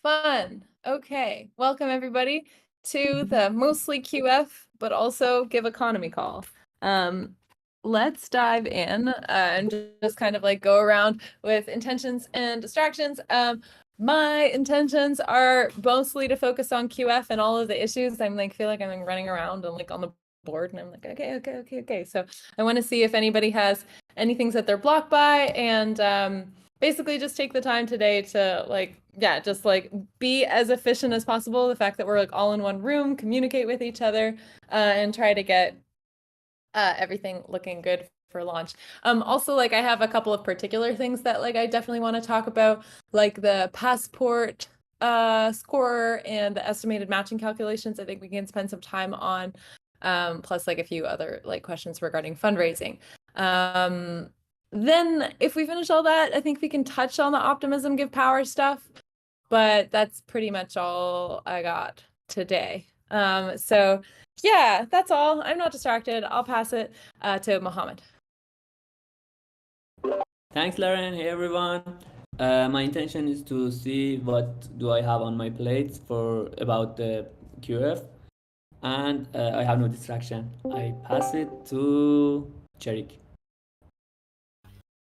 Fun. Okay, welcome everybody to the mostly QF, but also GIVeconomy call. Let's dive in and just kind of like go around with intentions and distractions. My intentions are mostly to focus on QF and all of the issues. I'm like, feel like I'm running around and like on the board and I'm like, okay. So I want to see if anybody has any things that they're blocked by and basically just take the time today to just be as efficient as possible. The fact that we're like all in one room, communicate with each other, and try to get everything looking good for launch. Also, like I have a couple of particular things that like I definitely want to talk about, like the passport score and the estimated matching calculations. I think we can spend some time on, plus like a few other like questions regarding fundraising. Then if we finish all that, I think we can touch on the optimism give power stuff, but that's pretty much all I got today. So yeah, that's all. I'm not distracted. I'll pass it to Mohammed. Thanks, Lauren. Hey, everyone. My intention is to see what do I have on my plate for about the QF, and I have no distraction. I pass it to Cherik.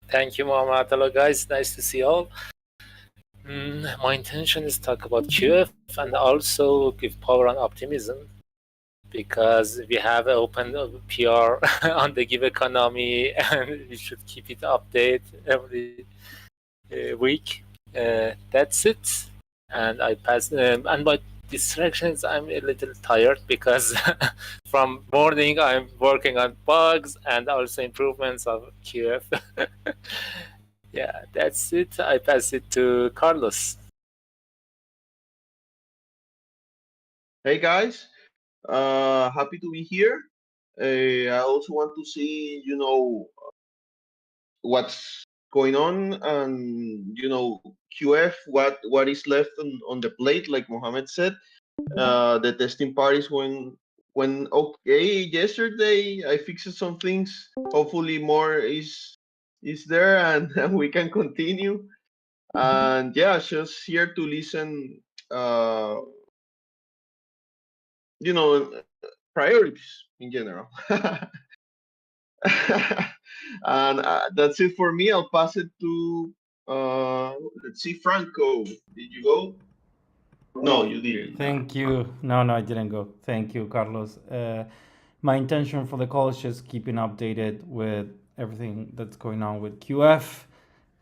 Thank you, Mohammed. Hello, guys. Nice to see you all. My intention is to talk about QF and also give power and optimism, because we have open PR on the GIVeconomy and we should keep it updated every week. That's it. And I pass. And my distractions, I'm a little tired because from morning I'm working on bugs and also improvements of QF. Yeah, that's it. I pass it to Carlos. Hey guys, happy to be here. I also want to see, what's going on and QF, what is left on the plate, like Mohammed said. The testing parties when okay yesterday. I fixed some things. Hopefully more is there and we can continue. And yeah, just here to listen. You know, priorities in general. And that's it for me. I'll pass it to let's see, Franco. Did you go? No, you didn't. Thank you. No, I didn't go. Thank you, Carlos. My intention for the call is just keeping updated with everything that's going on with QF,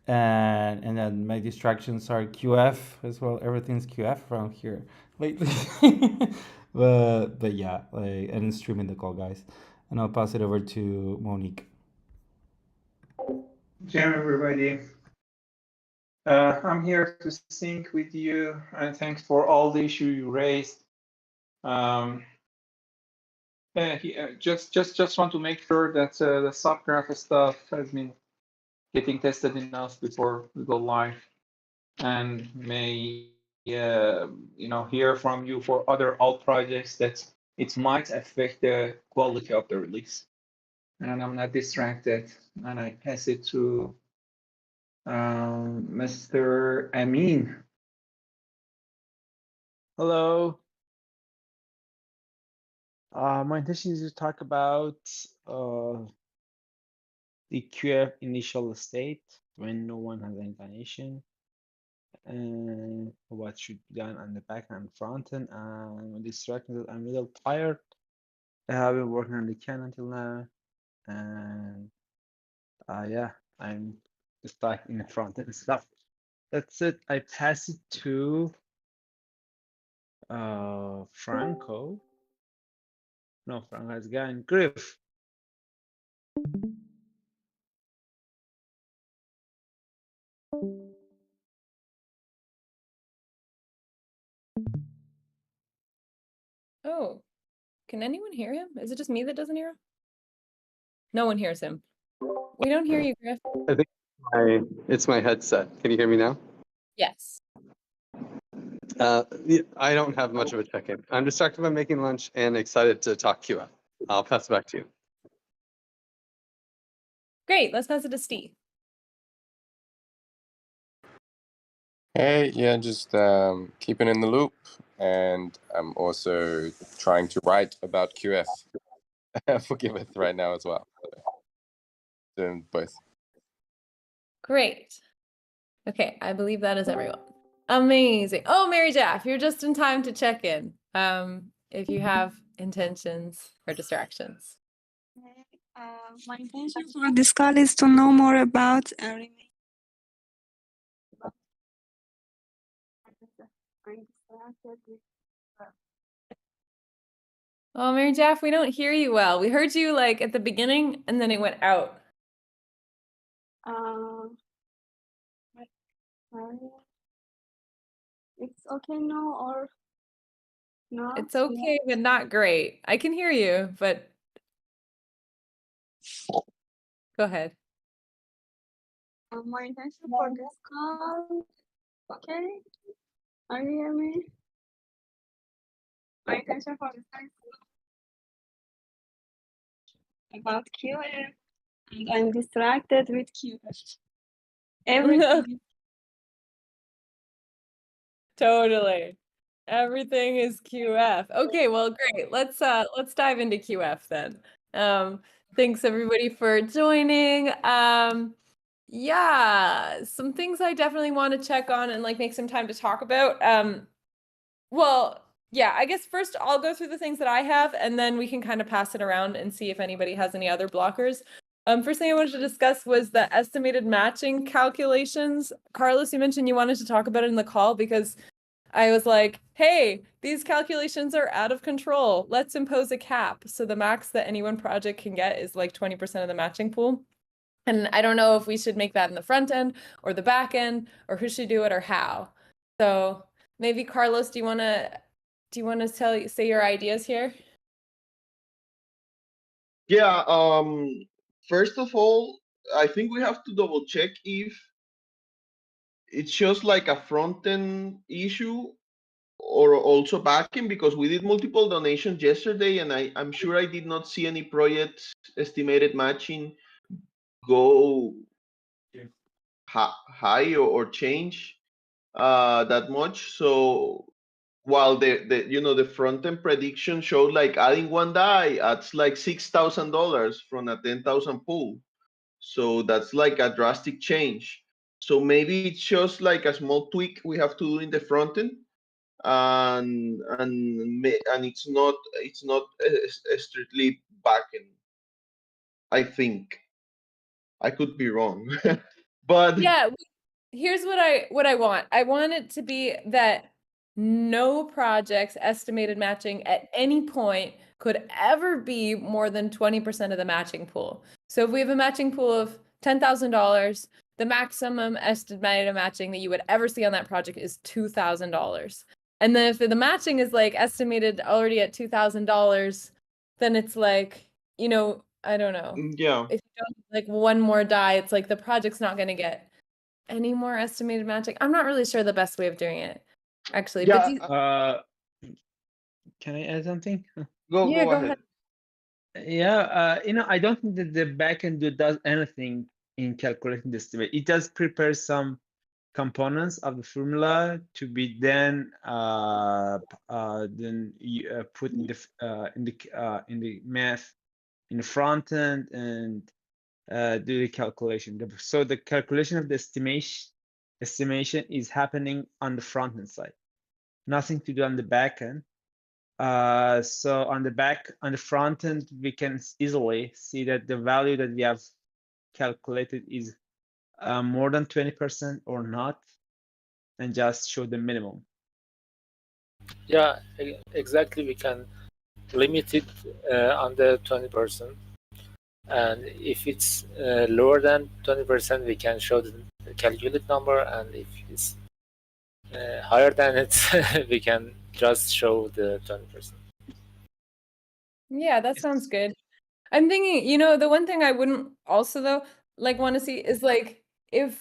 and then my distractions are QF as well. Everything's QF around here lately. but yeah, and streaming the call, guys. And I'll pass it over to Monique. Jam, everybody. I'm here to sync with you, and thanks for all the issue you raised. Just want to make sure that the subgraph stuff has been getting tested enough before we go live, and may hear from you for other alt projects that it might affect the quality of the release. And I'm not distracted, and I pass it to Mr. Amin. Hello. My intention is to talk about the QF initial state when no one has inclination, and what should be done on the back and front end. And distracted, I'm a little tired. I have been working on the can until now, and yeah, I'm stuck in the front end stuff. That's it. I pass it to Franco. No, Franco has gone. Griff. Oh, can anyone hear him? Is it just me that doesn't hear him? No one hears him. We don't hear you, Griff. I think it's my headset. Can you hear me now? Yes. I don't have much of a check-in. I'm distracted by making lunch and excited to talk QF. I'll pass it back to you. Great. Let's pass it to Steve. Hey, yeah, just keeping in the loop, and I'm also trying to write about QF for Giveth right now as well. So, doing both. Great. Okay, I believe that is everyone. Amazing. Oh, Mary Jaff, you're just in time to check in. If you have intentions or distractions. My intention for this call is to know more about Oh, Mary Jaff, we don't hear you well. We heard you like at the beginning and then it went out. it's okay now or not? It's okay, but not great. I can hear you, but go ahead. My intention for this call, okay? Are you hear me? My intention for this call is about QF, and I'm distracted with QF. Everything. Totally. Everything is QF. Okay, well, great. Let's dive into QF then. Thanks everybody for joining. Yeah, some things I definitely want to check on and like make some time to talk about. Well, yeah, I guess first I'll go through the things that I have and then we can kind of pass it around and see if anybody has any other blockers. First thing I wanted to discuss was the estimated matching calculations. Carlos, you mentioned you wanted to talk about it in the call because I was like, hey, these calculations are out of control. Let's impose a cap. So the max that any one project can get is like 20% of the matching pool. And I don't know if we should make that in the front end or the back end or who should do it or how. So maybe Carlos, do you want to say your ideas here? Yeah. First of all, I think we have to double check if it's just like a front end issue or also backend, because we did multiple donations yesterday and I'm sure I did not see any projects estimated matching go high or change that much. So while the front end prediction showed like adding one die adds like $6,000 from a 10,000 pool. So that's like a drastic change. So maybe it's just like a small tweak we have to do in the front end, and it's not strictly backend. I think I could be wrong, but Yeah, here's what I want. I want it to be that no project's estimated matching at any point could ever be more than 20% of the matching pool. So if we have a matching pool of $10,000, the maximum estimated matching that you would ever see on that project is $2,000. And then if the matching is like estimated already at $2,000, then it's like, I don't know. yeah. If you don't like one more die, it's like the project's not going to get any more estimated matching. I'm not really sure the best way of doing it, actually. Yeah, But Can I add something? go yeah, go ahead. Yeah, I don't think that the backend does anything in calculating the estimate. It does prepare some components of the formula to be then put in the math in the front end and do the calculation. So the calculation of the estimation is happening on the front end side, nothing to do on the back end. So on the front end, we can easily see that the value that we have calculated is more than 20% or not, and just show the minimum. Yeah, exactly. We can limit it under 20%. And if it's lower than 20%, we can show the calculate number. And if it's higher than it, we can just show the 20%. yeah, that sounds good. I'm thinking, the one thing I wouldn't also though like want to see is like if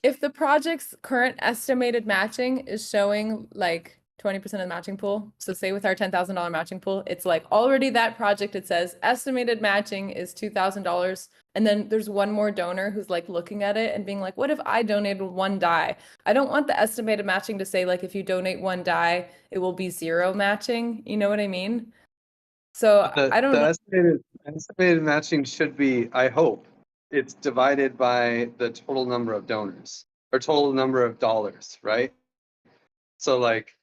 the project's current estimated matching is showing like 20% of the matching pool. So say with our $10,000 matching pool, it's like already that project, it says estimated matching is $2,000. And then there's one more donor who's like looking at it and being like, what if I donated one die? I don't want the estimated matching to say like, if you donate one die, it will be zero matching. You know what I mean? So The, I don't the know. estimated matching should be, I hope, it's divided by the total number of donors or total number of dollars, right? So like,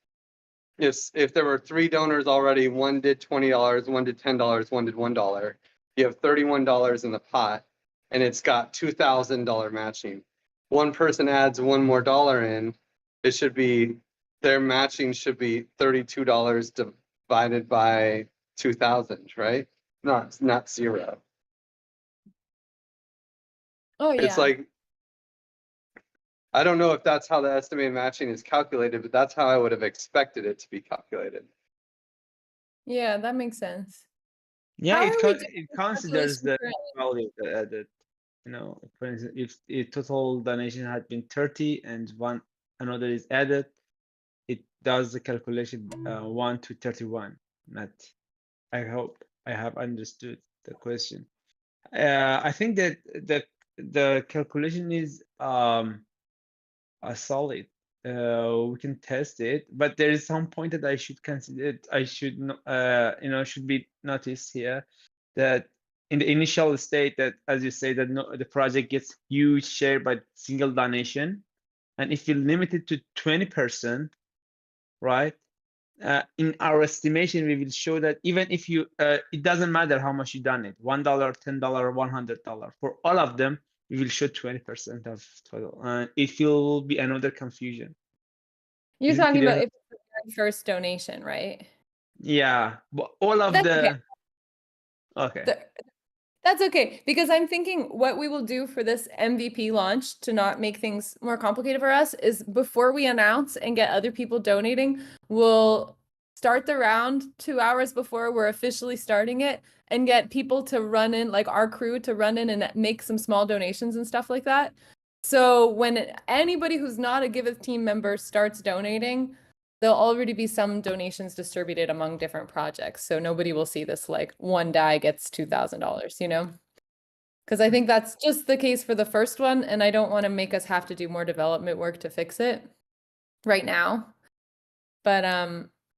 if there were 3 donors already, one did $20, one did $10, one did $1, you have $31 in the pot, and it's got $2,000 matching. One person adds one more dollar in, it should be, their matching should be $32 divided by 2,000, right? Not zero. Oh It's yeah. like, I don't know if that's how the estimated matching is calculated, but that's how I would have expected it to be calculated. Yeah, that makes sense. Yeah, How it are we doing it the considers calculation the currently? value added. You know, for instance, if total donation had been 30 and another is added, it does the calculation 1 to 31. Not. I hope I have understood the question. I think that the calculation is solid. We can test it, but there is some point that I should consider. I should should be noticed here that in the initial state, that as you say, that the project gets huge share by single donation, and if you limit it to 20%, right? In our estimation, we will show that even if you, it doesn't matter how much you donate, $1, $10, $100, for all of them, we will show 20% of total. It will be another confusion. You're Is it talking about clear? if it's the very first donation, right? Yeah, but all of That's okay. Okay. That's okay, because I'm thinking what we will do for this MVP launch to not make things more complicated for us is before we announce and get other people donating, we'll start the round 2 hours before we're officially starting it and get people to run in, like our crew to run in and make some small donations and stuff like that. So when anybody who's not a Giveth team member starts donating, there'll already be some donations distributed among different projects. So nobody will see this like one die gets $2,000, you know? Because I think that's just the case for the first one. And I don't want to make us have to do more development work to fix it right now. But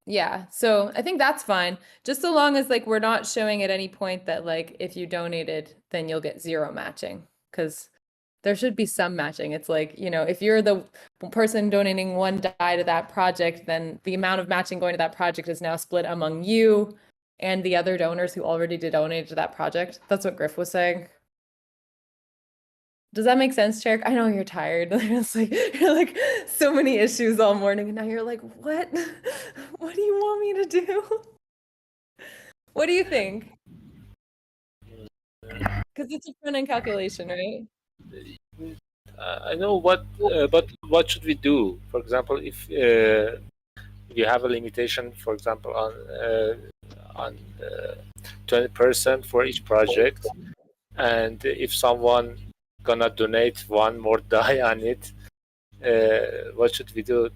yeah, so I think that's fine. Just so long as like we're not showing at any point that like if you donated, then you'll get zero matching. Because there should be some matching. It's like, you know, if you're the person donating one die to that project, then the amount of matching going to that project is now split among you and the other donors who already did donate to that project. That's what Griff was saying. Does that make sense, Cherk? I know you're tired. It's like you're like so many issues all morning, and now you're like, what? What do you want me to do? What do you think? Because it's a front-end calculation, right? I know but what should we do? For example, if you have a limitation, for example, on 20% for each project, and if someone gonna donate one more die on it, what should we do?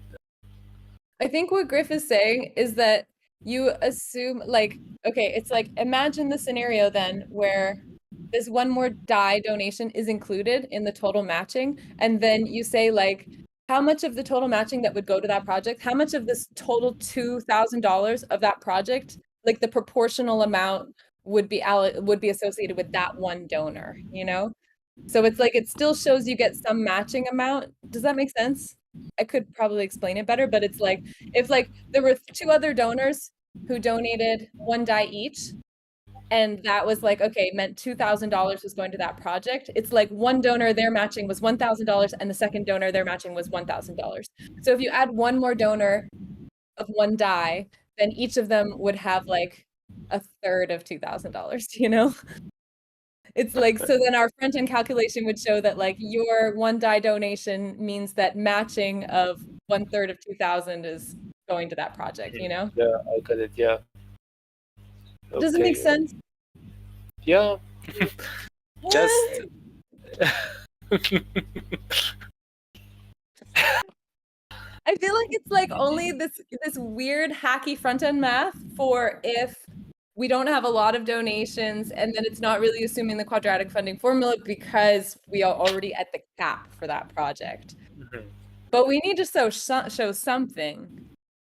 I think what Griff is saying is that you assume like, okay, it's like imagine the scenario then where this one more die donation is included in the total matching, and then you say like, how much of the total matching that would go to that project, how much of this total $2,000 of that project, like the proportional amount would be associated with that one donor, you know? So it's like it still shows you get some matching amount. Does that make sense? I could probably explain it better, but it's like if like there were 2 other donors who donated one die each, and that was like, okay, meant $2,000 was going to that project. It's like one donor, their matching was $1,000, and the second donor, their matching was $1,000. So if you add one more donor of one die, then each of them would have like a third of $2,000, you know? It's like, so then our front end calculation would show that like your one die donation means that matching of 1/3 of 2,000 is going to that project, you know? Yeah, I got it. Yeah. Does it make sense? Yeah. Just I I feel like it's like only this weird hacky front end math for if we don't have a lot of donations, and then it's not really assuming the quadratic funding formula because we are already at the cap for that project. Mhm. But we need to show something.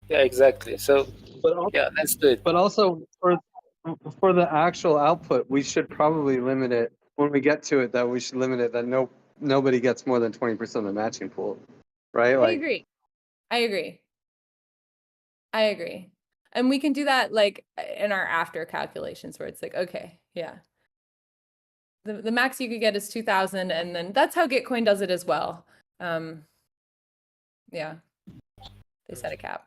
Yeah, exactly. So But yeah, let's do it. But also for the actual output, we should probably limit it when we get to it. That we should limit it that nobody gets more than 20% of the matching pool, right? I Like agree. I agree. I agree. And we can do that like in our after calculations where it's like, okay, yeah. The max you could get is 2,000, and then that's how Gitcoin does it as well. Yeah. They set a cap.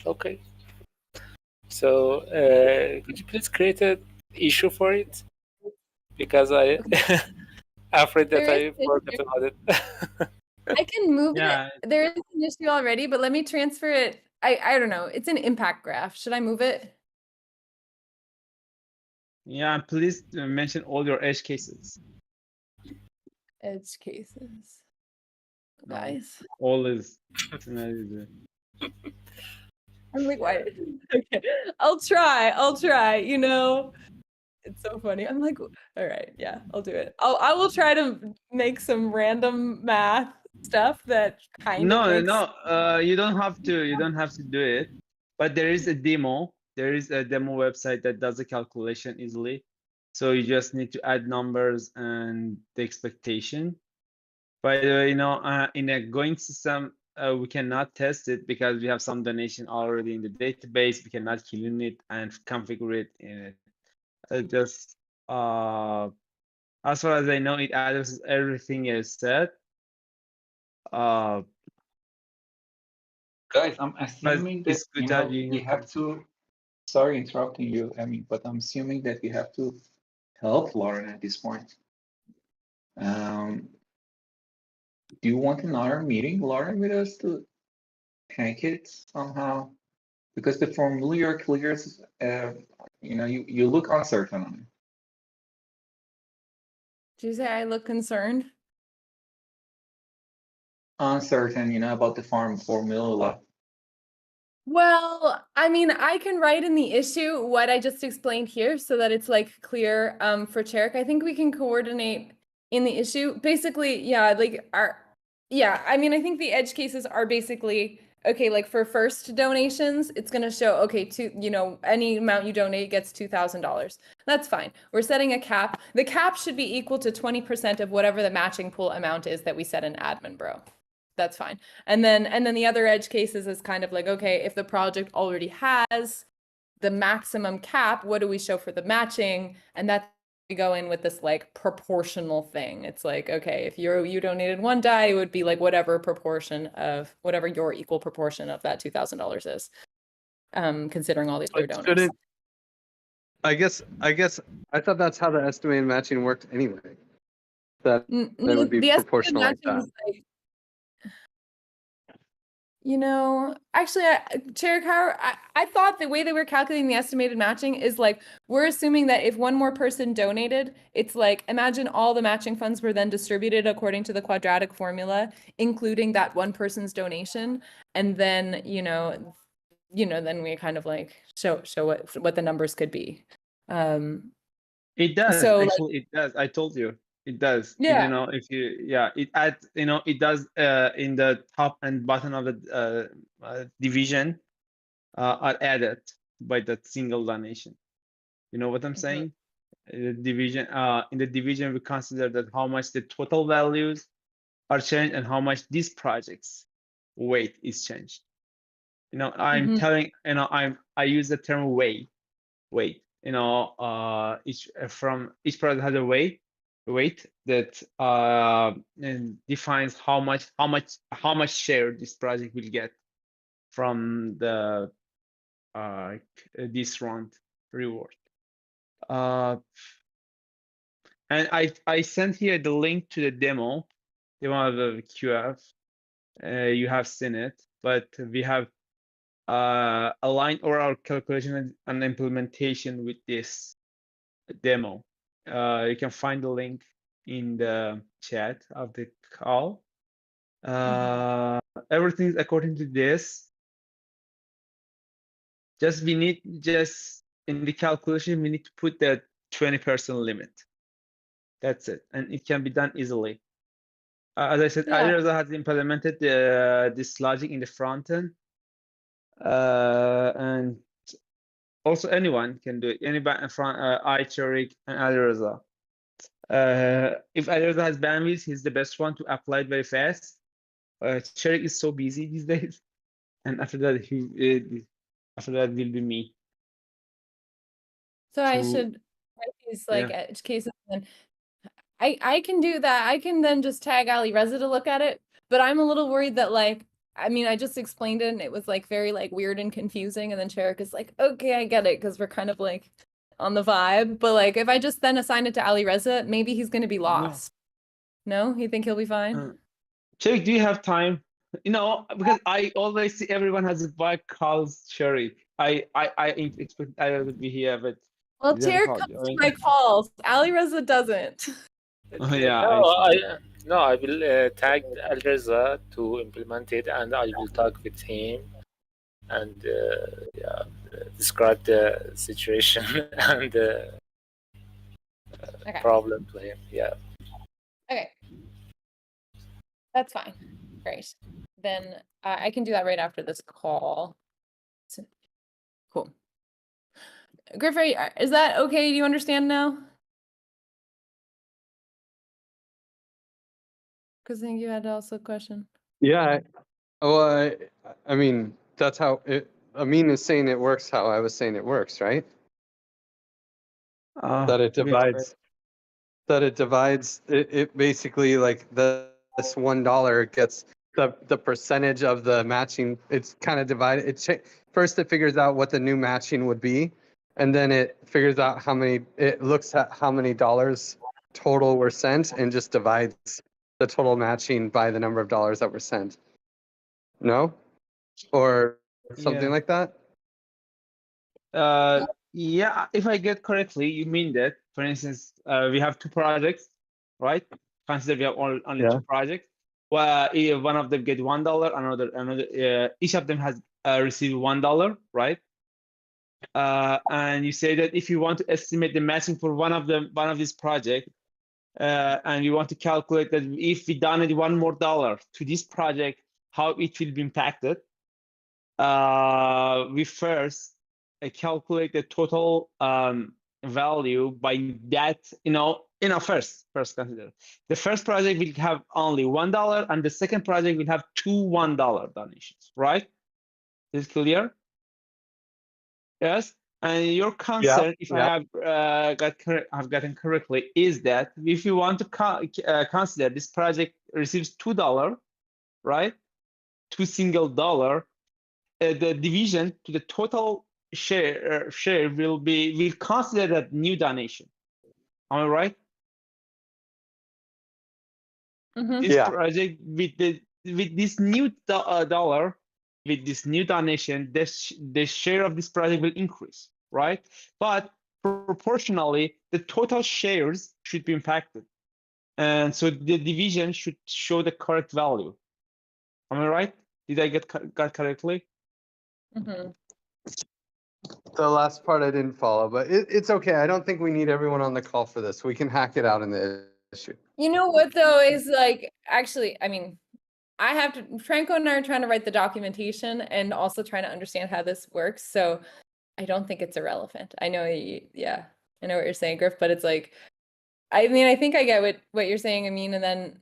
Okay. So could you please create an issue for it? Because I afraid that There is I an forgot issue. about it. I can move Yeah. it. There is an issue already, but let me transfer it. I don't know. It's an impact graph. Should I move it? Yeah, please mention all your edge cases. Edge cases. No, Guys. all is. I'm like, why? Okay. I'll try, you know. It's so funny. I'm like, all right, yeah, I'll do it. I will try to make some random math stuff that kind of makes You don't have to. You don't have to do it. But there is a demo. There is a demo website that does the calculation easily. So you just need to add numbers and the expectation. By the way, in a going system, we cannot test it because we have some donation already in the database. We cannot clean it and configure it in it. Just as far as I know, it addresses everything is set. Guys, I'm But assuming that it's good to have you we here. have to. Sorry, interrupting you, Emmy, but I'm assuming that we have to help Lauren at this point. Do you want another meeting, Lauren, with us to hack it somehow? Because the formula you're clear, you look uncertain on it. Did you say I look concerned? Uncertain, about the formula. Well, I mean, I can write in the issue what I just explained here so that it's like clear for Cherek. I think we can coordinate in the issue. Basically, yeah, I mean, I think the edge cases are basically okay, like for first donations, it's going to show okay, any amount you donate gets $2,000. That's fine. We're setting a cap. The cap should be equal to 20% of whatever the matching pool amount is that we set in admin bro. That's fine. And then the other edge cases is kind of like, okay, if the project already has the maximum cap, what do we show for the matching? And that's we go in with this like proportional thing. It's like, okay, if you donated one DAI, it would be like whatever proportion of whatever your equal proportion of that $2,000 is, considering all the other donors. shouldn't. I guess I thought that's how the estimated matching worked anyway. That they would be The estimated proportional like matching that. is like, actually, Cherek, I thought the way they were calculating the estimated matching is like, we're assuming that if one more person donated, it's like, imagine all the matching funds were then distributed according to the quadratic formula, including that one person's donation. And then, then we kind of like show what the numbers could be. It does, So, actually, it does. I told you, it does. Yeah. If it adds, it does in the top and bottom of the division are added by that single donation. You know what I'm saying? Division, in the division, we consider that how much the total values are changed and how much this project's weight is changed. I'm telling, I use the term weight. Each product has a weight that and defines how much share this project will get from the this round reward. And I sent here the link to the demo of the QF. You have seen it, but we have aligned our calculation and implementation with this demo. You can find the link in the chat of the call. everything is according to this. Just we need in the calculation we need to put that 20% limit. That's it, and it can be done easily. As I said, Yeah. Alireza has implemented this logic in the front end, and also anyone can do it. Anybody in front, iCherik and Alireza. If Alireza has bandwidth, he's the best one to apply it very fast. Cherik is so busy these days, and after that will be me. So I to- should write these like yeah. edge cases, and I can do that. I can then just tag Ali Reza to look at it. But I'm a little worried that like, I mean, I just explained it and it was like very like weird and confusing. And then Cherik is like, okay, I get it, because we're kind of like on the vibe. But like, if I just then assign it to Ali Reza, maybe he's gonna be lost. No, you think he'll be fine? Cherik, do you have time? You know, because I always see everyone has a bike calls Cherik. I expect I would be here, but Well, he doesn't Cherik call comes you. to my calls. Ali Reza doesn't. Oh, yeah, I will tag Alireza to implement it, and I will talk with him and describe the situation and the Okay. problem to him. Yeah. Okay. That's fine. Great. Then I can do that right after this call. Cool. Griff, is that okay? Do you understand now? Because I think you had also a question. Yeah. Well, I mean, that's how it. Amin is saying it works how I was saying it works, right? That it divides. That it divides. It basically like this $1 gets the percentage of the matching. It's kind of divided. First it figures out what the new matching would be, and then it figures out how many. It looks at how many dollars total were sent and just divides the total matching by the number of dollars that were sent. No? Or something Yeah. like that? Yeah, if I get correctly, you mean that, for instance, we have two projects, right? Consider we have only Yeah. two projects. Well, one of them get $1, another. Each of them has received $1, right? And you say that if you want to estimate the matching for one of these projects, and you want to calculate that if we donate $1 more to this project, how it will be impacted. We first calculate the total value by that, first consider. The first project will have only $1 and the second project will have two $1 donations, right? Is it clear? Yes. And your concern, if I have gotten correctly, is that if you want to consider this project receives $2, right? Two single dollar, the division to the total share will consider that new donation. Am I right? Mm-hmm. This project with this new dollar, with this new donation, the share of this project will increase, right? But proportionally, the total shares should be impacted, and so the division should show the correct value. Am I right? Did I got correctly? Mm-hmm. The last part I didn't follow, but it's okay. I don't think we need everyone on the call for this. We can hack it out in the issue. You know what though is like, actually, I mean, I have to, Franco and I are trying to write the documentation and also trying to understand how this works. So I don't think it's irrelevant. I know, yeah, I know what you're saying, Griff, but it's like, I mean, I think I get what you're saying, Amin, and then,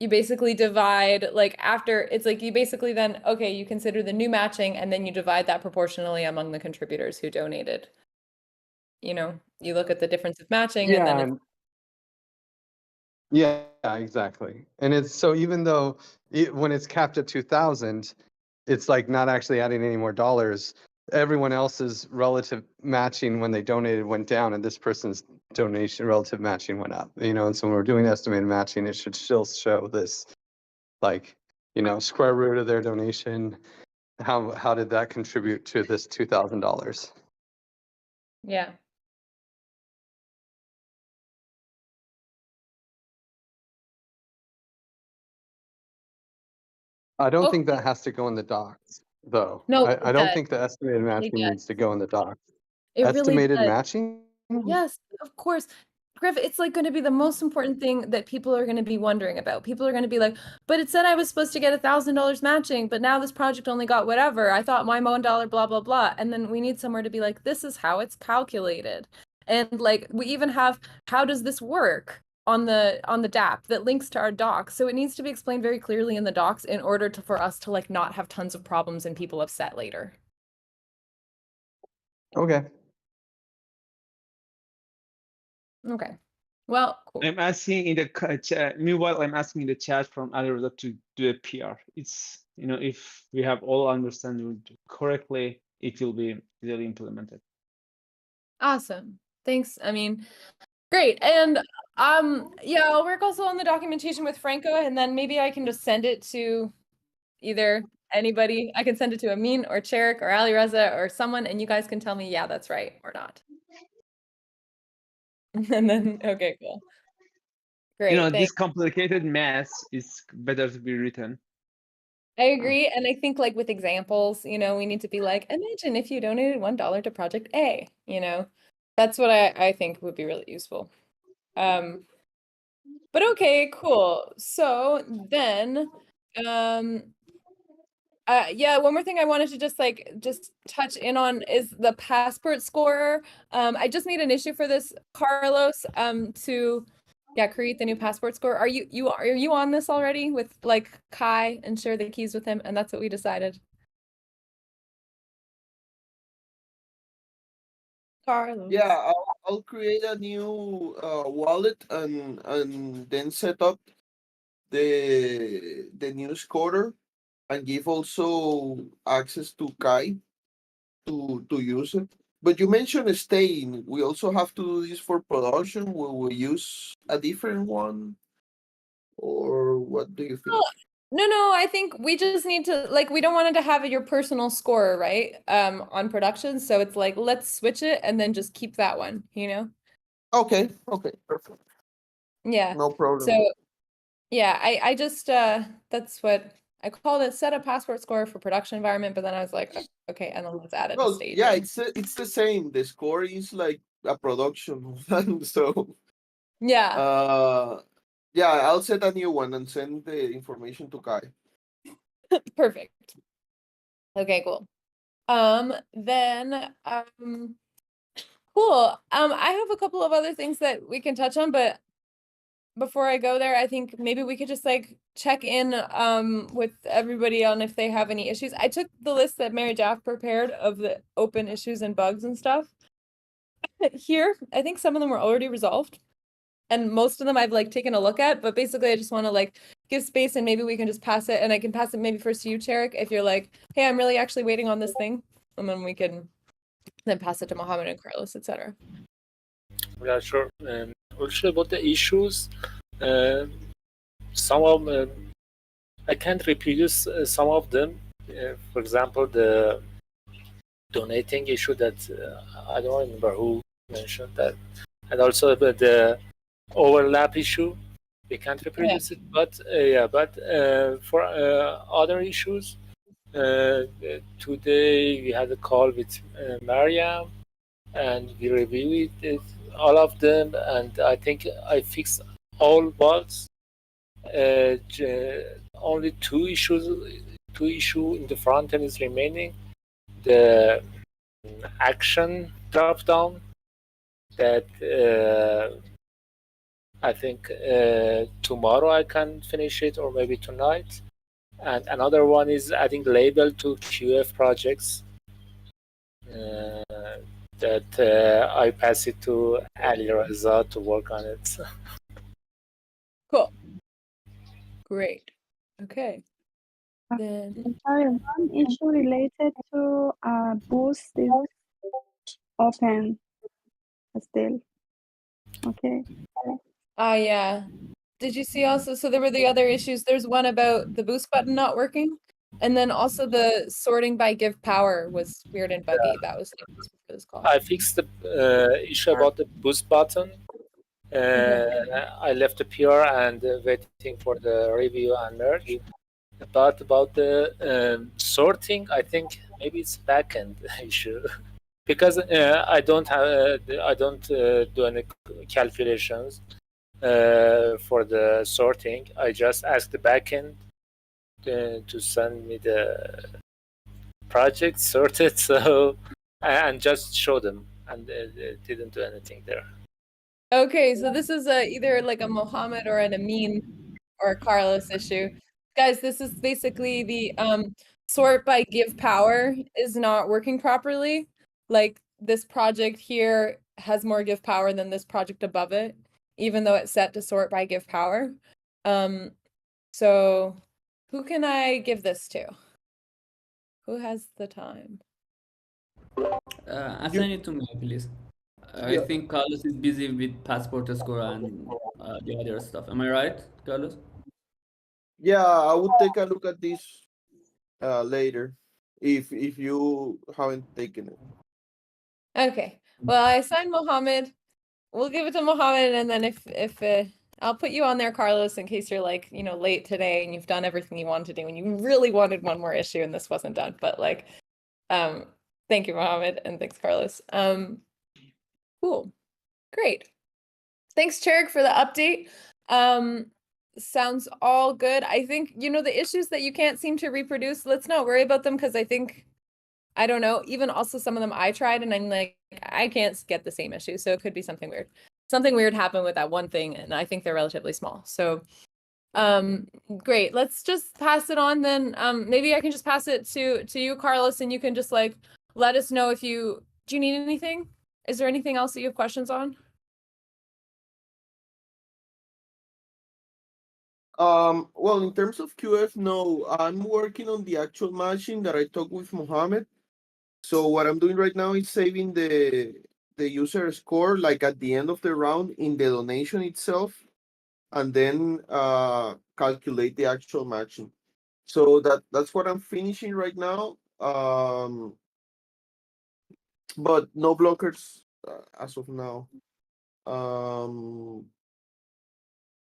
you basically divide, like after, it's like you basically then, okay, you consider the new matching and then you divide that proportionally among the contributors who donated. You look at the difference of matching and then it's Yeah, exactly. And it's so even though when it's capped at 2,000, it's like not actually adding any more dollars. Everyone else's relative matching when they donated went down, and this person's donation relative matching went up. And so when we're doing estimated matching, it should still show this, like, square root of their donation. How did that contribute to this $2,000? yeah. I don't Oh, think that has to go in the docs, though. no, I it don't does. think the estimated It matching does. needs to go in the docs. It really Estimated does. matching? Yes, of course. Griff, it's like going to be the most important thing that people are going to be wondering about. People are going to be like, but it said I was supposed to get $1,000 matching, but now this project only got whatever. I thought my $1, blah, blah, blah. And then we need somewhere to be like, this is how it's calculated. And like we even have, how does this work on the DApp that links to our docs? So it needs to be explained very clearly in the docs in order for us to like not have tons of problems and people upset later. Okay. Okay. Well, cool. I'm asking in the chat. Meanwhile, I'm asking in the chat from others to do a PR. It's, if we have all understand correctly, it will be easily implemented. Awesome. Thanks. I mean, great. And yeah, I'll work also on the documentation with Franco, and then maybe I can just send it to either anybody. I can send it to Amin or Cherik or Ali Reza or someone, and you guys can tell me, yeah, that's right or not. And then, okay, cool. Great. This Thanks. complicated math is better to be written. I agree. And I think like with examples, we need to be like, imagine if you donated $1 to Project A, that's what I think would be really useful. But okay, cool. So then, yeah, one more thing I wanted to just touch in on is the passport scorer. I just made an issue for this, Carlos, to create the new passport score. Are you on this already with like Kai and share the keys with him? And that's what we decided. Carlos. Yeah, I'll create a new wallet and then set up the new scorer and give also access to Kai to use it. But you mentioned staying. We also have to do this for production. Will we use a different one? Or what do you think? No, I think we just need to we don't want it to have your personal score, right? On production. So it's like, let's switch it and then just keep that one, Okay, perfect. Yeah. No problem. So yeah, I just that's what I called it, set a passport score for production environment, but then I was like, okay, and then let's add it to Well, staging. yeah, it's the same. The score is like a production one, so yeah. Yeah, I'll set a new one and send the information to Kai. Perfect. Okay, cool. Then cool. I have a couple of other things that we can touch on, but before I go there, I think maybe we could just check in with everybody on if they have any issues. I took the list that Mary Jaff prepared of the open issues and bugs and stuff. Here, I think some of them were already resolved. And most of them I've taken a look at, but basically I just want to give space and maybe we can just pass it, and I can pass it maybe first to you, Cherik, if you're like, hey, I'm really actually waiting on this thing, and then we can then pass it to Mohammed and Carlos, etc. Yeah, sure. Also about the issues, some of I can't reproduce some of them. For example, the donating issue that I don't remember who mentioned that, and also the overlap issue. We can't reproduce it, but for other issues, today we had a call with Mariam, and we reviewed all of them, and I think I fixed all bugs. Only two issues in the front end is remaining. The action drop down that I think tomorrow I can finish it, or maybe tonight. And another one is adding label to QF projects. That I pass it to Ali Reza to work on it. Cool. Great. Okay. Then Sorry, one issue related to boost is open still. Okay. yeah. Did you see also, so there were the other issues. There's one about the boost button not working. And then also the sorting by give power was weird and buggy. That was for this call. I fixed the issue about the boost button. I left the PR and waiting for the review and merge. But about the sorting, I think maybe it's backend issue because I don't do any calculations for the sorting. I just ask the backend to send me the project sorted, so and just show them, and didn't do anything there. Okay, so this is either like a Mohammed or an Amin or a Carlos issue. Guys, this is basically the sort by give power is not working properly. Like this project here has more give power than this project above it, even though it's set to sort by give power. So who can I give this to? Who has the time? Assign it to me, please. I think Carlos is busy with passport score and the other stuff. Am I right, Carlos? Yeah, I would take a look at this later if you haven't taken it. Okay. Well, I assigned Mohammed. We'll give it to Mohammed, and then if I'll put you on there, Carlos, in case you're like, late today and you've done everything you wanted to do and you really wanted one more issue and this wasn't done. But like, thank you, Mohammed, and thanks, Carlos. Cool. Great. Thanks, Cherik, for the update. Sounds all good. I think, the issues that you can't seem to reproduce, let's not worry about them because I don't know, even also some of them I tried and I'm like, I can't get the same issue. So it could be something weird. Something weird happened with that one thing and I think they're relatively small. So great. Let's just pass it on then. Maybe I can just pass it to you, Carlos, and you can just like let us know do you need anything? Is there anything else that you have questions on? Well, in terms of QF, no, I'm working on the actual machine that I talked with Mohammed. So what I'm doing right now is saving the user score like at the end of the round in the donation itself, and then calculate the actual matching. So that's what I'm finishing right now. But no blockers as of now.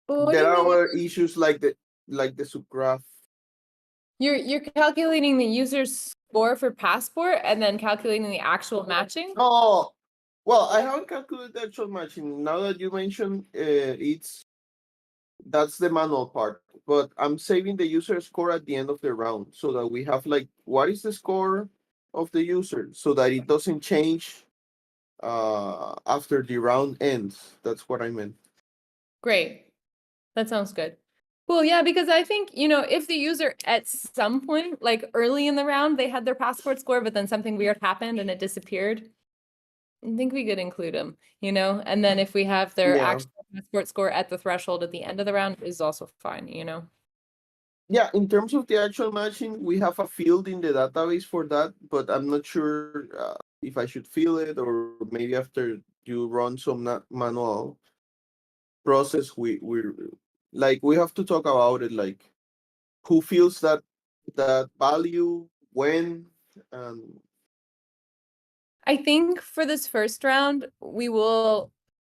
What do There you are mean? other issues like the subgraph. You're calculating the user's score for passport and then calculating the actual matching? Oh, well, I haven't calculated the actual matching. Now that you mentioned, that's the manual part. But I'm saving the user score at the end of the round so that we have like what is the score of the user so that it doesn't change after the round ends. That's what I meant. Great. That sounds good. Cool. Yeah, because I think, if the user at some point, like early in the round, they had their passport score, but then something weird happened and it disappeared, I think we could include them, and then if we have their Yeah. actual passport score at the threshold at the end of the round is also fine, Yeah, in terms of the actual matching, we have a field in the database for that, but I'm not sure if I should fill it or maybe after you run some manual process, we have to talk about it, like who feels that value when. And I think for this first round, we will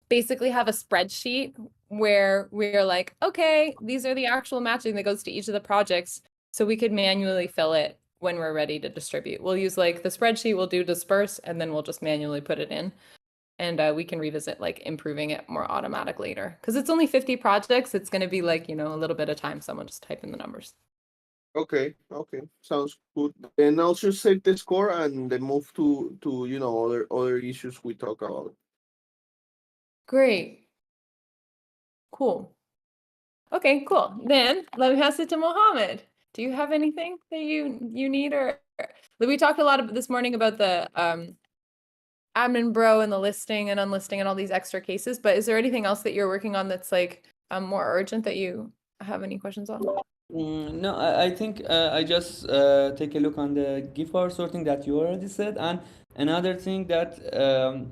basically have a spreadsheet where we're like, okay, these are the actual matching that goes to each of the projects. So we could manually fill it when we're ready to distribute. We'll use like the spreadsheet, we'll do disperse, and then we'll just manually put it in. And we can revisit like improving it more automatic later. Because it's only 50 projects, it's going to be like, a little bit of time, someone just type in the numbers. okay, sounds good. And I'll just save the score and then move to other issues we talk about. Great. Cool. Okay, cool. Then let me pass it to Mohammed. Do you have anything that you need or we talked a lot this morning about the admin bro and the listing and unlisting and all these extra cases, but is there anything else that you're working on that's like more urgent that you have any questions on? No, I think I just take a look on the gift power sorting that you already said, and another thing that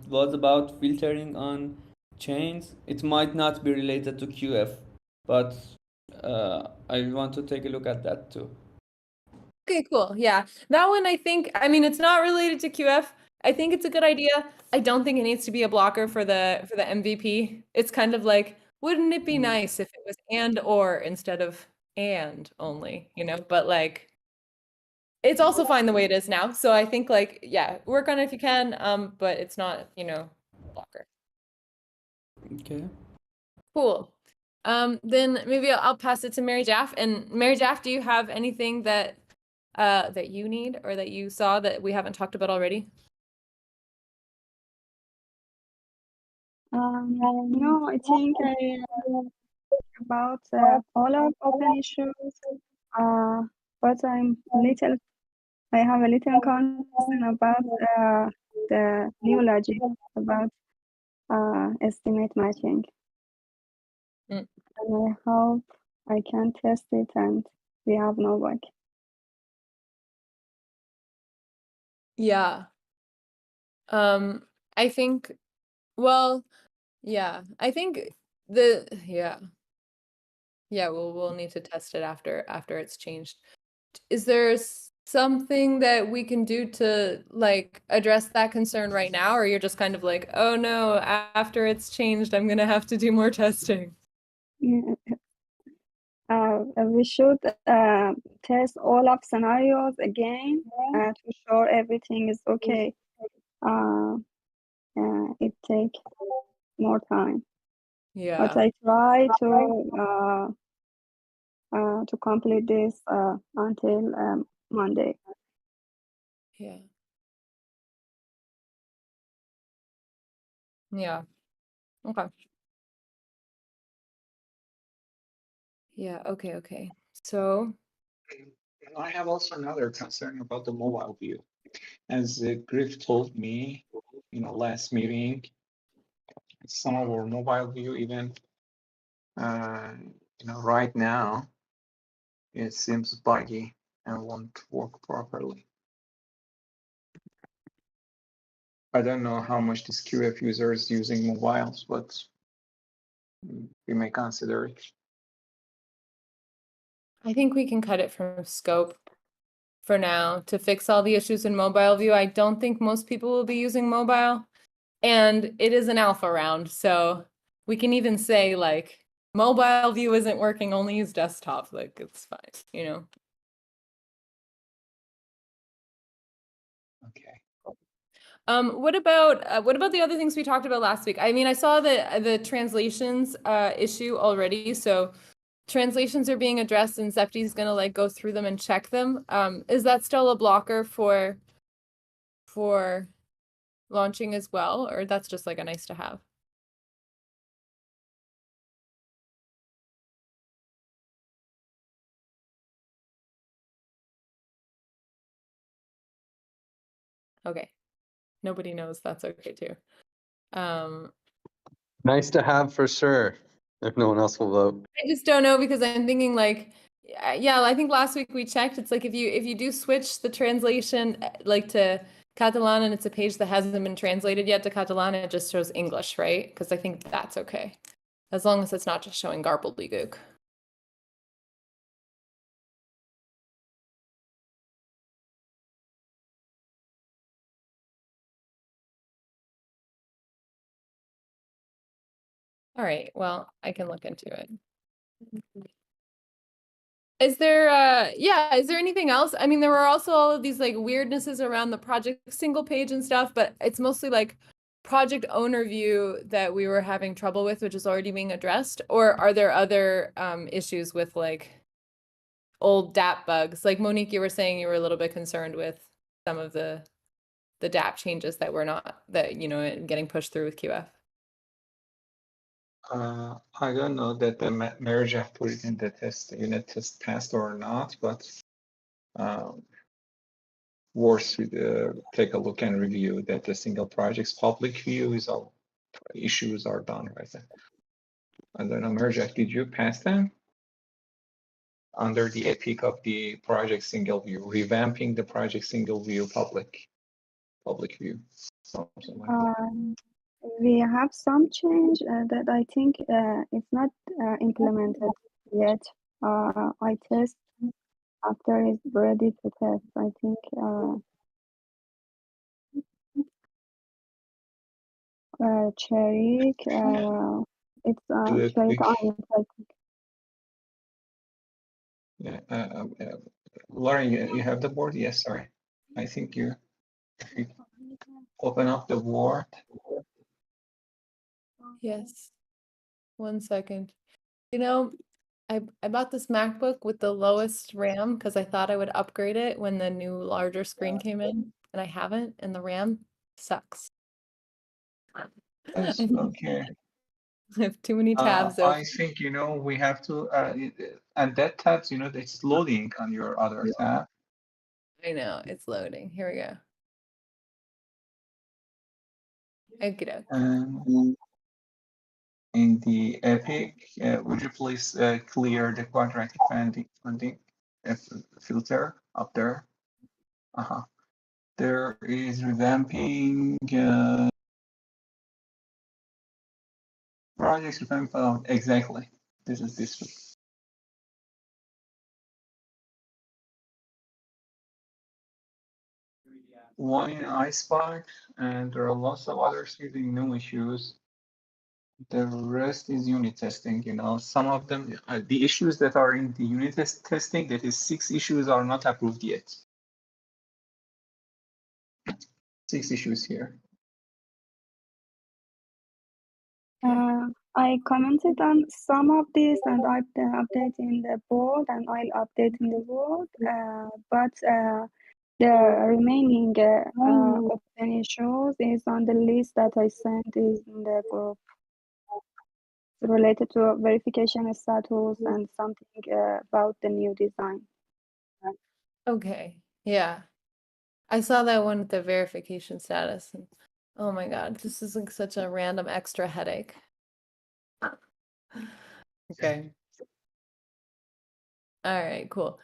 was about filtering on chains. It might not be related to QF, but I want to take a look at that too. Okay, cool. Yeah, that one I mean, it's not related to QF. I think it's a good idea. I don't think it needs to be a blocker for the MVP. It's kind of like, wouldn't it be nice if it was and or instead of and only, but like it's also fine the way it is now. So I think like, yeah, work on it if you can, but it's not, a blocker. Okay. Cool. Then maybe I'll pass it to Mary Jaff. And Mary Jaff, do you have anything that that you need or that you saw that we haven't talked about already? No, I think about all of open issues, but I have a little concern about the new logic about estimate matching. Mm. And I hope I can test it and we have no bug. Yeah. I think, well, yeah, I think yeah, we'll need to test it after it's changed. Is there something that we can do to like address that concern right now, or you're just kind of like, oh no, after it's changed, I'm gonna have to do more testing? Yeah. We should test all of scenarios again to sure everything is okay. It takes more time. Yeah. But I try to complete this until Monday. Yeah. Yeah. Okay. Yeah, okay. So I have also another concern about the mobile view. As Griff told me, last meeting, some of our mobile view even, right now, it seems buggy and won't work properly. I don't know how much this QF user is using mobiles, but we may consider it. I think we can cut it from scope for now to fix all the issues in mobile view. I don't think most people will be using mobile, and it is an alpha round, so we can even say like mobile view isn't working, only use desktop. Like it's fine, Okay. What about the other things we talked about last week? I mean, I saw the translations issue already, so translations are being addressed and Zepti's gonna like go through them and check them. Is that still a blocker for launching as well, or that's just like a nice to have? Okay. Nobody knows, that's okay too. Nice to have for sure, if no one else will vote. I just don't know because I'm thinking like, yeah, I think last week we checked. It's like if you do switch the translation like to Catalan and it's a page that hasn't been translated yet to Catalan, it just shows English, right? Because I think that's okay, as long as it's not just showing gobbledygook. All right, well, I can look into it. Is there is there anything else? I mean, there were also all of these like weirdnesses around the project single page and stuff, but it's mostly like project owner view that we were having trouble with, which is already being addressed. Or are there other issues with like old DApp bugs? Like Monique, you were saying you were a little bit concerned with some of the DApp changes that were not getting pushed through with QF. I don't know that the marriage have put it in the unit test passed or not, but worse, take a look and review that the single project's public view is all issues are done right now. I don't know, Merjak, did you pass them? Under the epic of the project single view, revamping the project single view public view, something like that. We have some change that I think it's not implemented yet. I test after it's ready to test. I think Cherik, it's Do a Cherik quick on it, I think. Yeah, Lauren, you have the board? Yes, sorry. I think you open up the board. Yes. 1 second. You know, I bought this MacBook with the lowest RAM because I thought I would upgrade it when the new larger screen came in, and I haven't, and the RAM sucks. Yes, okay. I have too many tabs open. I think, we have to, and that tabs, it's loading on your other tab. I know, it's loading. Here we go. Okey-doke. In the Epic, would you please clear the quadratic funding filter up there? There is revamping projects revamping. Exactly. This is this one. One in iSpark, and there are lots of others using new issues. The rest is unit testing. Some of them, the issues that are in the unit testing, that is 6 issues, are not approved yet. 6 issues here. I commented on some of these, and I've updating the board, and I'll update in the board. But the remaining open issues is on the list that I sent is in the group, related to verification status and something about the new design. Okay. Yeah. I saw that one with the verification status, and oh my God, this is like such a random extra headache. Okay. All right, cool.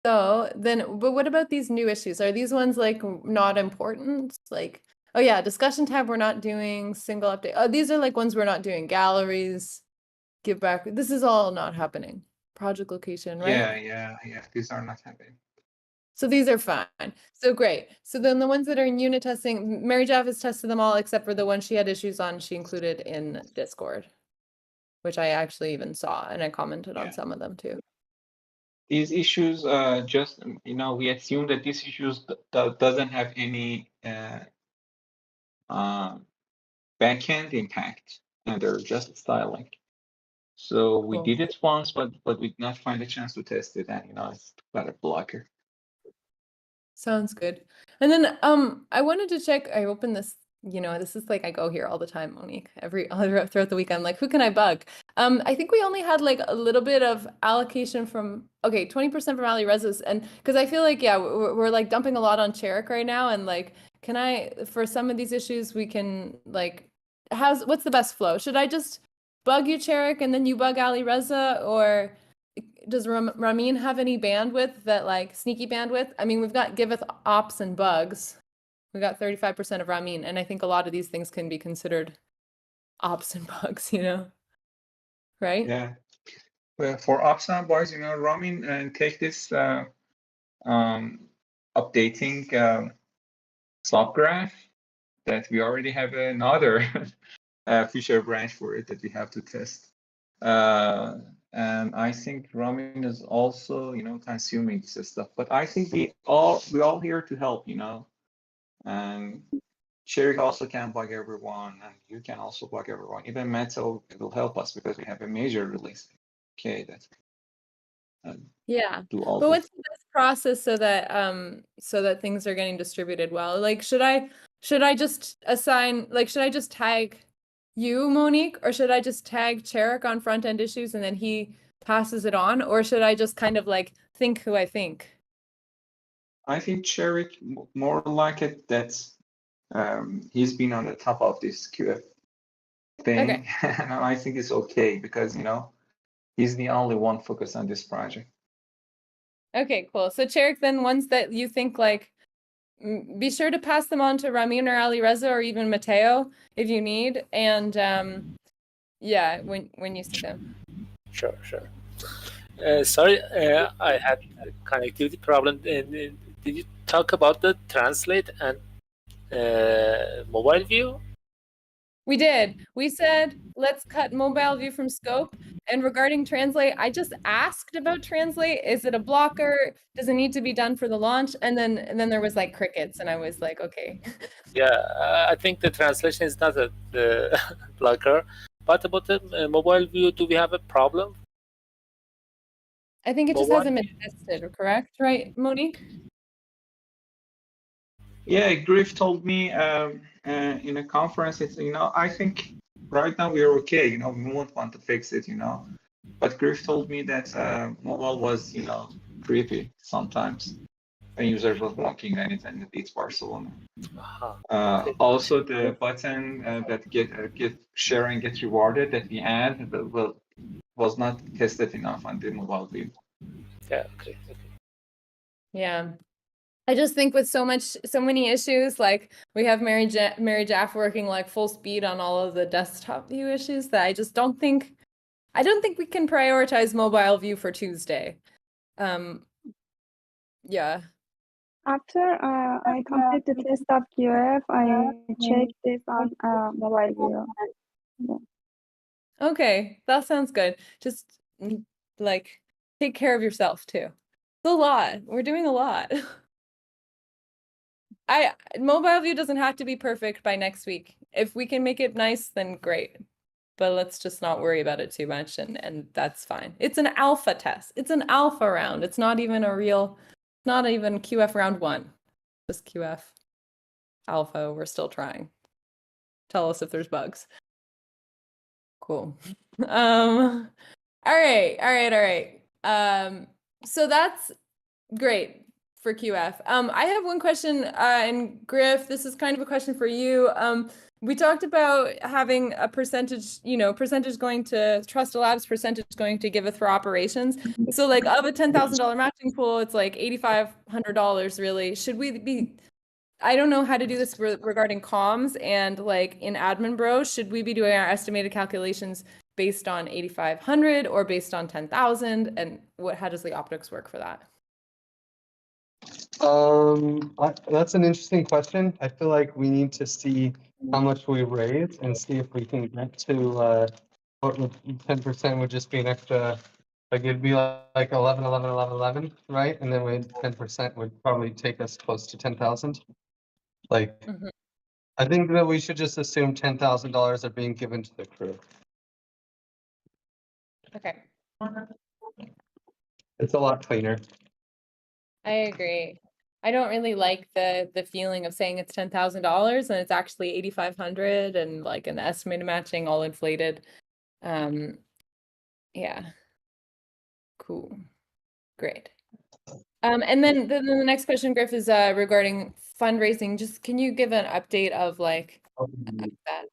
So then, but what about these new issues? Are these ones like not important? Like, oh yeah, discussion tab we're not doing, single update. Oh, these are like ones we're not doing. Galleries, give back. This is all not happening. Project location, right? Yeah. These are not happening. So these are fine. So great. So then the ones that are in unit testing, Mary Jav has tested them all except for the one she had issues on, she included in Discord, which I actually even saw, and I commented on some of them too. These issues, just, we assume that these issues doesn't have any backend impact, and they're just styling. So we Cool. did it once, but we did not find a chance to test it, and it's got a blocker. Sounds good. And then I wanted to check, I opened this, this is like I go here all the time, Monique, throughout the week. I'm like, who can I bug? I think we only had like a little bit of allocation from 20% from Ali Reza's, and because I feel like, yeah, we're like dumping a lot on Cherik right now, and like, can I, for some of these issues, we can like, what's the best flow? Should I just bug you, Cherik, and then you bug Ali Reza, or does Ramin have any bandwidth, that like sneaky bandwidth? I mean, we've got Giveth ops and bugs. We got 35% of Ramin, and I think a lot of these things can be considered ops and bugs, right? Yeah. Well, for ops and bugs, Ramin, and take this updating subgraph that we already have another feature branch for it that we have to test. And I think Ramin is also, consuming this stuff. But I think we all here to help, And Cherik also can bug everyone, and you can also bug everyone. Even Metal will help us because we have a major release. Okay, that's yeah. do all but this. what's the best process so that things are getting distributed well? Like, should I just assign, like, should I just tag you, Monique, or should I just tag Cherik on front end issues and then he passes it on, or should I just kind of like think who I think? I think Cherik more like it that he's been on the top of this QF thing. Okay. And I think it's okay because he's the only one focused on this project. Okay, cool. So Cherik, then ones that you think like, be sure to pass them on to Ramin or Ali Reza or even Mateo if you need. And yeah, when you see them. Sure. Sorry, I had a connectivity problem. Did you talk about the translate and mobile view? We did. We said, let's cut mobile view from scope. And regarding translate, I just asked about translate. Is it a blocker? Does it need to be done for the launch? And then there was like crickets, and I was like, okay. Yeah, I think the translation is not a the blocker. But about the mobile view, do we have a problem? I think it just Mobile hasn't been tested, correct? Right, Monique? Yeah, Griff told me in a conference, it's, I think right now we are okay, we won't want to fix it, But Griff told me that mobile was, creepy sometimes when users was blocking anything that beats Barcelona. Okay. Also, the button that get share and get rewarded that we add was not tested enough on the mobile view. Yeah, okay. Yeah. I just think with so many issues, like we have Mary Jaff working like full speed on all of the desktop view issues, that I don't think we can prioritize mobile view for Tuesday. Yeah. After I complete the test of QF, I check this on mobile view. Yeah. Okay, that sounds good. Just like take care of yourself too. It's a lot. We're doing a lot. Mobile view doesn't have to be perfect by next week. If we can make it nice, then great. But let's just not worry about it too much, and that's fine. It's an alpha test. It's an alpha round. It's not even not even QF round 1. Just QF alpha. We're still trying. Tell us if there's bugs. Cool. All right. So that's great for QF. I have one question, and Griff, this is kind of a question for you. We talked about having a percentage going to Trust Labs, percentage going to Giveth for operations. So like of a $10,000 matching pool, it's like $8,500 really. Should we be, I don't know how to do this regarding comms and like in Admin Bro, should we be doing our estimated calculations based on 8,500 or based on 10,000? And how does the optics work for that? That's an interesting question. I feel like we need to see how much we raise and see if we can get to what 10% would just be an extra, like it'd be like 11, 11, 11, 11, right? And then 10% would probably take us close to 10,000. Like, I think that we should just assume $10,000 are being given to the crew. Okay. It's a lot cleaner. I agree. I don't really like the feeling of saying it's $10,000 and it's actually 8,500 and like an estimated matching all inflated. Yeah. Cool. Great. And then the next question, Griff, is regarding fundraising. Just can you give an update of like that?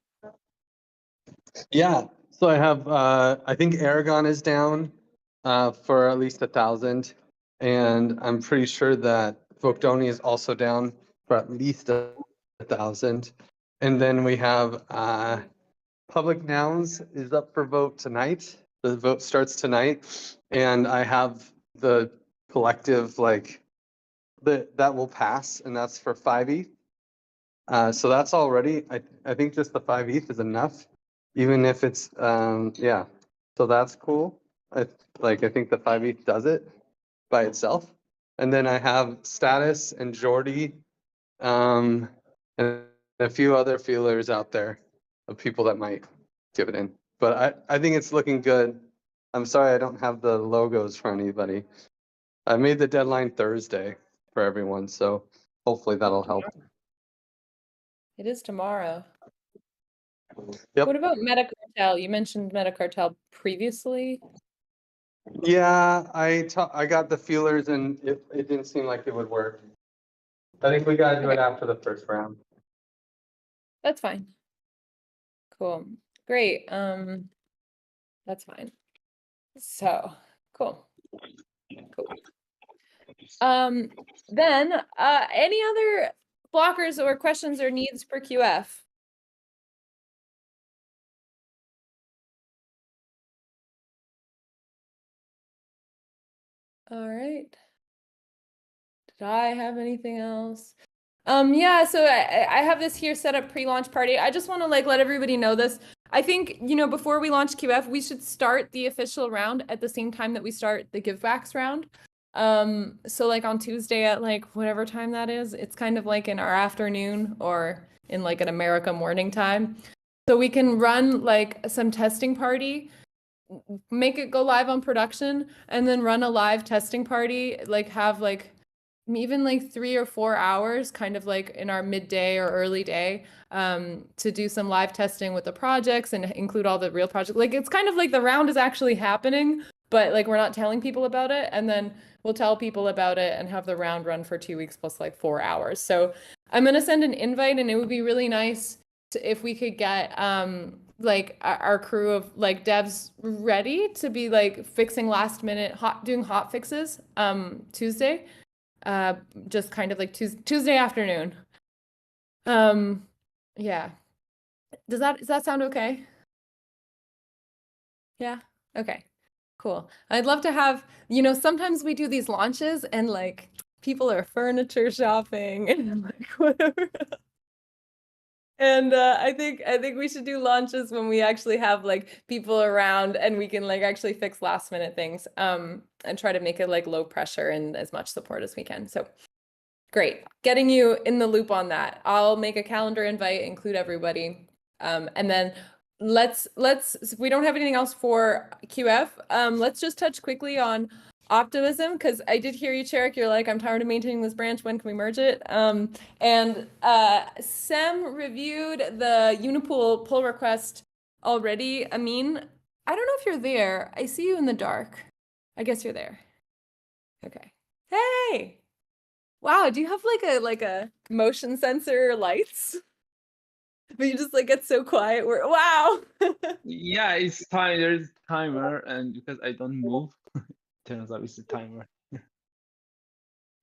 Yeah, so I have I think Aragon is down for at least 1,000, and I'm pretty sure that Vocdoni is also down for at least 1,000. And then we have Public Nouns is up for vote tonight. The vote starts tonight, and I have the collective like that will pass, and that's for 5 ETH. So that's already, I think just the 5 ETH is enough, even if it's, yeah, so that's cool. I think the 5 ETH does it by itself. And then I have Status and Jordy, and a few other feelers out there of people that might give it in. But I think it's looking good. I'm sorry I don't have the logos for anybody. I made the deadline Thursday for everyone, so hopefully that'll help. It is tomorrow. Yep. What about Metacartel? You mentioned Metacartel previously. Yeah, I got the feelers and it didn't seem like it would work. I think we gotta do it after the first round. That's fine. Cool. Great. That's fine. So cool. Then any other blockers or questions or needs for QF? All right. Did I have anything else? Yeah, so I have this here set up pre-launch party. I just want to like let everybody know this. I think, you know, before we launch QF, we should start the official round at the same time that we start the givebacks round. So like on Tuesday at like whatever time that is, it's kind of like in our afternoon or in like an America morning time. So we can run like some testing party, make it go live on production, and then run a live testing party, like have like even like 3 or 4 hours kind of like in our midday or early day to do some live testing with the projects and include all the real projects. Like it's kind of like the round is actually happening, but like we're not telling people about it, and then we'll tell people about it and have the round run for 2 weeks plus like 4 hours. So I'm gonna send an invite, and it would be really nice if we could get like our crew of like devs ready to be like fixing last minute doing hot fixes Tuesday. Just kind of like Tuesday afternoon. Yeah. Does that sound okay? Yeah. Okay. Cool. I'd love to have, you know, sometimes we do these launches and like people are furniture shopping and like whatever. And I think we should do launches when we actually have like people around and we can like actually fix last minute things and try to make it like low pressure and as much support as we can. So great. Getting you in the loop on that. I'll make a calendar invite, include everybody. And then let's we don't have anything else for QF. Let's just touch quickly on optimism, because I did hear you, Cherik. You're like, I'm tired of maintaining this branch. When can we merge it? And Sem reviewed the Unipool pull request already. Amin, I don't know if you're there. I see you in the dark. I guess you're there. Okay. Hey. Wow, do you have like a motion sensor lights? But you just like get so quiet. Wow. Yeah, it's time. There's timer, and because I don't move, turns out it's a timer.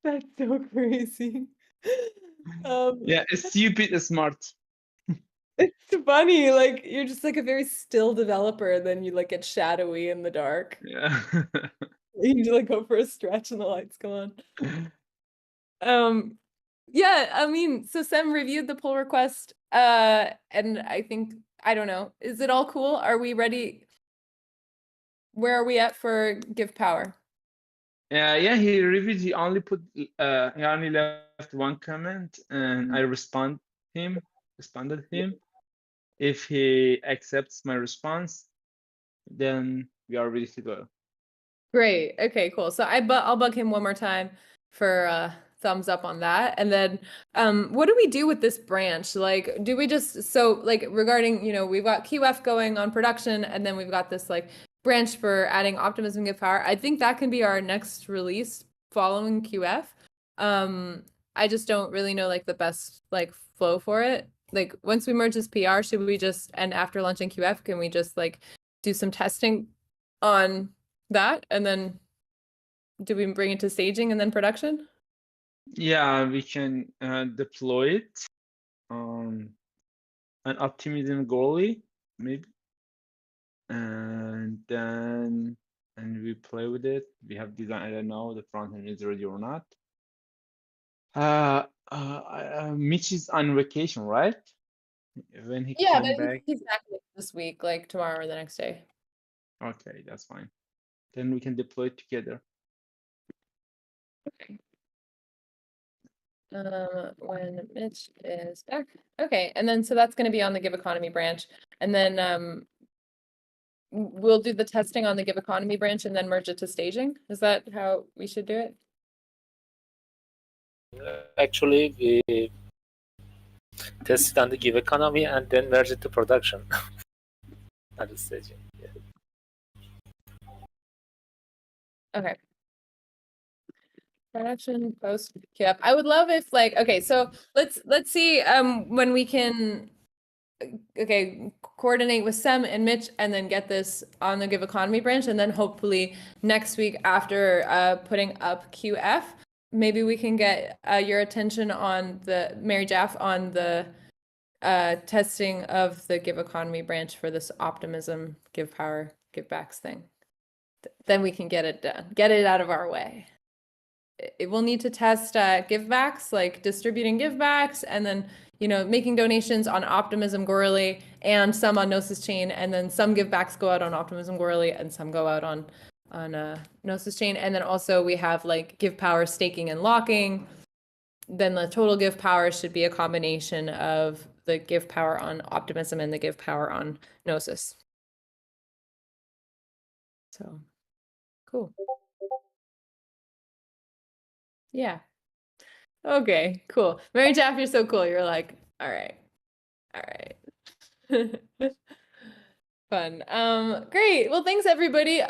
That's so crazy. Yeah, it's stupid smart. It's funny, like you're just like a very still developer, and then you like get shadowy in the dark. Yeah. You just like go for a stretch and the lights come on. Yeah, I mean, so Sem reviewed the pull request, and I think, I don't know, is it all cool? Are we ready? Where are we at for give power? Yeah, he reviewed. He only left one comment, and I responded him. If he accepts my response, then we are ready to go. Great. Okay, cool. So I'll bug him one more time for thumbs up on that. And then what do we do with this branch? Like, do we just, so like regarding, you know, we've got QF going on production, and then we've got this like branch for adding optimism give power. I think that can be our next release following QF. I just don't really know like the best like flow for it. Like once we merge this PR, should we just, and after launching QF, can we just like do some testing on that, and then do we bring it to staging and then production? Yeah, we can deploy it on an optimism goalie, maybe, and then we play with it. We have design. I don't know the front end is ready or not. Mitch is on vacation, right? When he Yeah, came but back. he's back this week, like tomorrow or the next day. Okay, that's fine. Then we can deploy it together. Okay. When Mitch is back. Okay, and then so that's going to be on the GIVeconomy branch, and then we'll do the testing on the GIVeconomy branch and then merge it to staging. Is that how we should do it? Actually, we tested on the GIVeconomy and then merge it to production at the staging. Yeah. Okay. Production post QF. I would love if like, okay, so let's see when we can coordinate with Sem and Mitch and then get this on the GIVeconomy branch, and then hopefully next week after putting up QF, maybe we can get your attention on the Mary Jaff on the testing of the GIVeconomy branch for this optimism, give power, give backs thing. Then we can get it done, get it out of our way. it will need to test givebacks, like distributing givebacks, and then making donations on Optimism Goerli and some on Gnosis Chain, and then some givebacks go out on Optimism Goerli and some go out on Gnosis Chain. And then also we have like give power staking and locking. Then the total give power should be a combination of the give power on Optimism and the give power on Gnosis. So cool. Yeah. Okay, cool. Mary Jaff, you're so cool. You're like, all right. Fun. Great. Well, thanks everybody.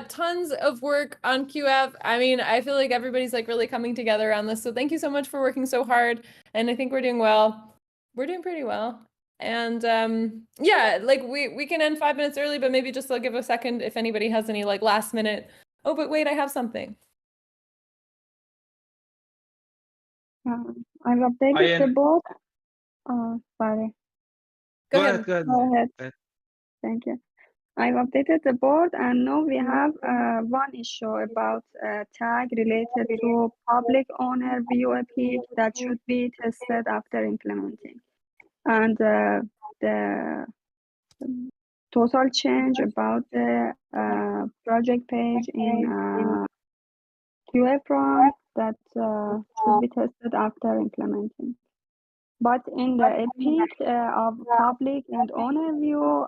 Tons of work on QF. I mean, I feel like everybody's like really coming together around this. So thank you so much for working so hard. And I think we're doing well. We're doing pretty well. And yeah, like we can end 5 minutes early, but maybe just like give a second if anybody has any like last minute. Oh, but wait, I have something. I've updated the board. Sorry. Go ahead. Go ahead. Thank you. I've updated the board, and now we have one issue about tag related to public owner view epic that should be tested after implementing. And the total change about the project page in QF run that should be tested after implementing. But in the epic of public and owner view,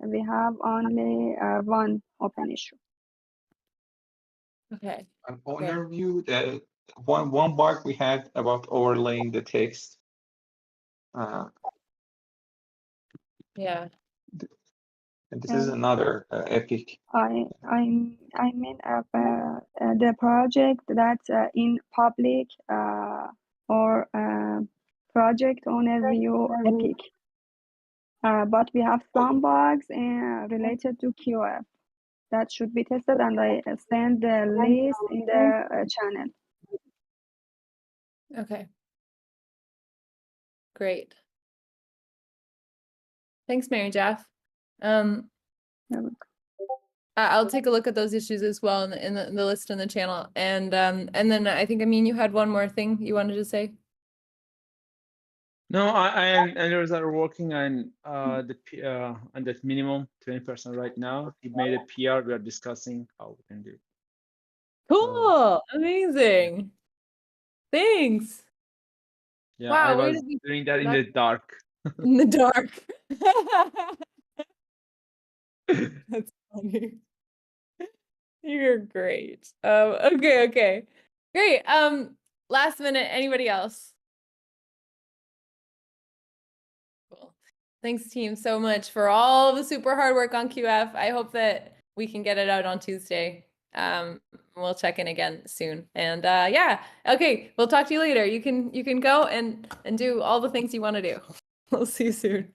we have only one open issue. Okay. An owner view, the one bug we had about overlaying the text. Yeah. And this is another epic. I mean the project that's in public or project owner view epic. But we have some bugs related to QF that should be tested, and I send the list in the channel. Okay. Great. Thanks, Mary Jaff. I'll take a look at those issues as well in the list in the channel, and then I think Amin, you had one more thing you wanted to say. No, I and others are working on that minimum 20% right now. He made a PR. We are discussing how we can do it. Cool, amazing. Thanks. Yeah, wow, I was doing that in the dark. In the dark. That's funny. You're great. Okay. Great. Last minute, anybody else? Cool. Thanks, team, so much for all the super hard work on QF. I hope that we can get it out on Tuesday. We'll check in again soon. And yeah, okay, we'll talk to you later. You can go and do all the things you want to do. We'll see you soon.